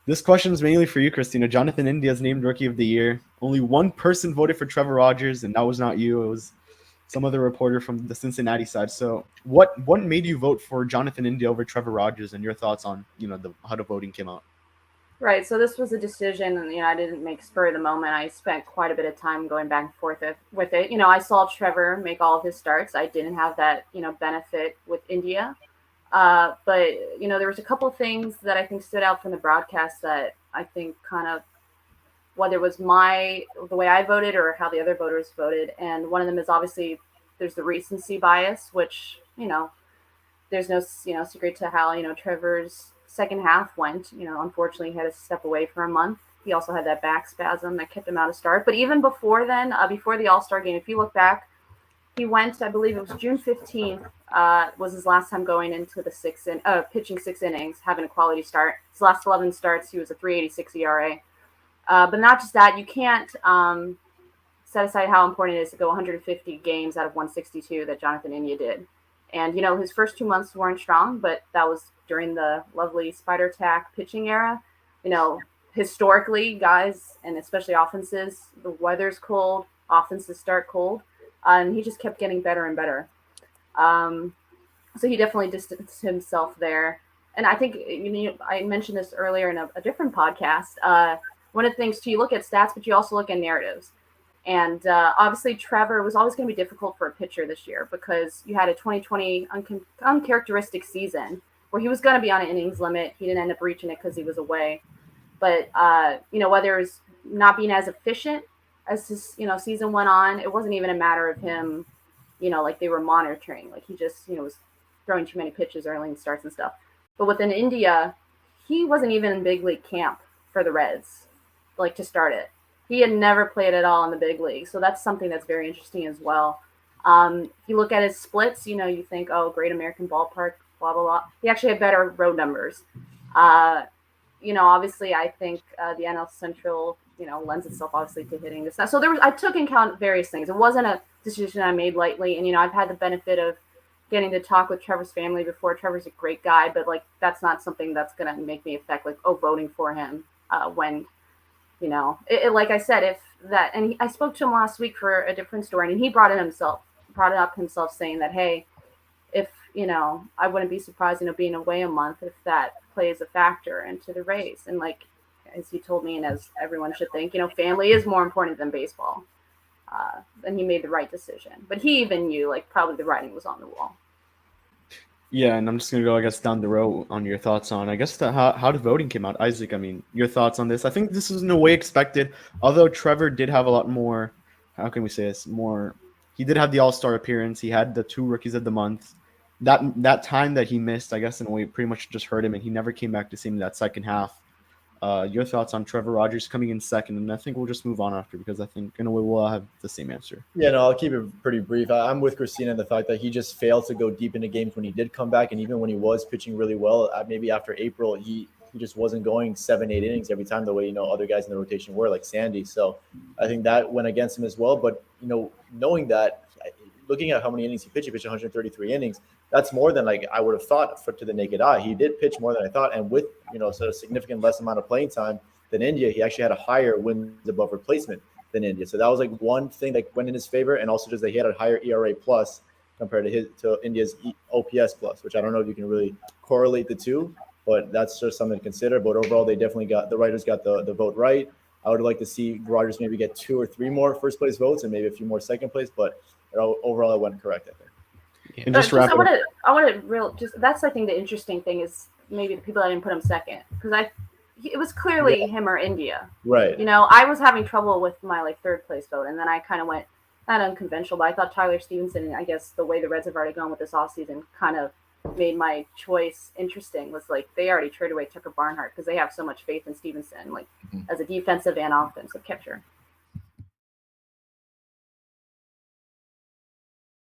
This question is mainly for you, Christina. Jonathan India is named Rookie of the Year. Only one person voted for Trevor Rogers, and that was not you. It was some other reporter from the Cincinnati side. So what made you vote for Jonathan India over Trevor Rogers, and your thoughts on, how the voting came out? Right. So this was a decision, and I didn't make spur of the moment. I spent quite a bit of time going back and forth with it. I saw Trevor make all of his starts. I didn't have that benefit with India, but there was a couple of things that I think stood out from the broadcast that I think kind of, whether it was the way I voted or how the other voters voted, and one of them is obviously there's the recency bias, which there's no secret to how Trevor's second half went. Unfortunately, he had to step away for a month. He also had that back spasm that kept him out of start. But even before then, before the All-Star game, if you look back, he went, I believe it was June 15th, was his last time going into the pitching 6 innings, having a quality start. His last 11 starts, he was a 3.86 ERA. But not just that, you can't set aside how important it is to go 150 games out of 162 that Jonathan India did. And, his first 2 months weren't strong, but that was during the lovely spider attack pitching era. Historically, guys, and especially offenses, the weather's cold, offenses start cold, and he just kept getting better and better. So he definitely distanced himself there. And I think, I mentioned this earlier in a different podcast. One of the things, too, you look at stats, but you also look at narratives. And obviously, Trevor was always going to be difficult for a pitcher this year because you had a 2020 uncharacteristic season where he was going to be on an innings limit. He didn't end up reaching it because he was away. But, whether it was not being as efficient as his, season went on, it wasn't even a matter of him, like they were monitoring. Like he just, was throwing too many pitches early in starts and stuff. But within India, he wasn't even in big league camp for the Reds, like to start it. He had never played at all in the big league. So that's something that's very interesting as well. If you look at his splits, you think, oh, Great American Ballpark, blah, blah, blah. He actually had better road numbers. Obviously, I think the NL Central, lends itself obviously to hitting this. So I took into account various things. It wasn't a decision I made lightly. And, I've had the benefit of getting to talk with Trevor's family before. Trevor's a great guy, but that's not something that's going to make me affect voting for him when, like I said, I spoke to him last week for a different story, and he brought it up himself saying that, hey, if, I wouldn't be surprised, being away a month if that plays a factor into the race. And as he told me, and as everyone should think, family is more important than baseball. And he made the right decision. But he even knew, probably the writing was on the wall. Yeah, and I'm just going to go, I guess, down the road on your thoughts on, I guess, how the voting came out. Isaac, your thoughts on this. I think this was in a way expected, although Trevor did have a lot more, how can we say this, he did have the All-Star appearance. He had the 2 Rookies of the Month. That time that he missed, I guess, in a way, pretty much just hurt him, and he never came back to see him that second half. Your thoughts on Trevor Rogers coming in second, and I think we'll just move on after because I think in a way we'll all have the same answer. Yeah, no, I'll keep it pretty brief. I'm with Christina in the fact that he just failed to go deep into games when he did come back, and even when he was pitching really well, maybe after April, he just wasn't going 7-8 innings every time the way other guys in the rotation were, like Sandy. So I think that went against him as well. But knowing that, looking at how many innings he pitched 133 innings. That's more than I would have thought to the naked eye. He did pitch more than I thought, and with sort of significant less amount of playing time than India, he actually had a higher wins above replacement than India. So that was one thing that went in his favor, and also just that he had a higher ERA plus compared to India's OPS plus, which I don't know if you can really correlate the two, but that's just something to consider. But overall, they definitely got the writers got the vote right. I would like to see Rogers maybe get 2 or 3 more first place votes and maybe a few more second place, but overall, it went correct, I think. And just wrap it. I want to that's I think the interesting thing is maybe the people that didn't put him second because it was clearly him or India. Right. I was having trouble with my third place vote, and then I kind of went not unconventional, but I thought Tyler Stevenson, and I guess the way the Reds have already gone with this offseason kind of made my choice interesting. Was they already traded away Tucker Barnhart because they have so much faith in Stevenson, as a defensive and offensive catcher.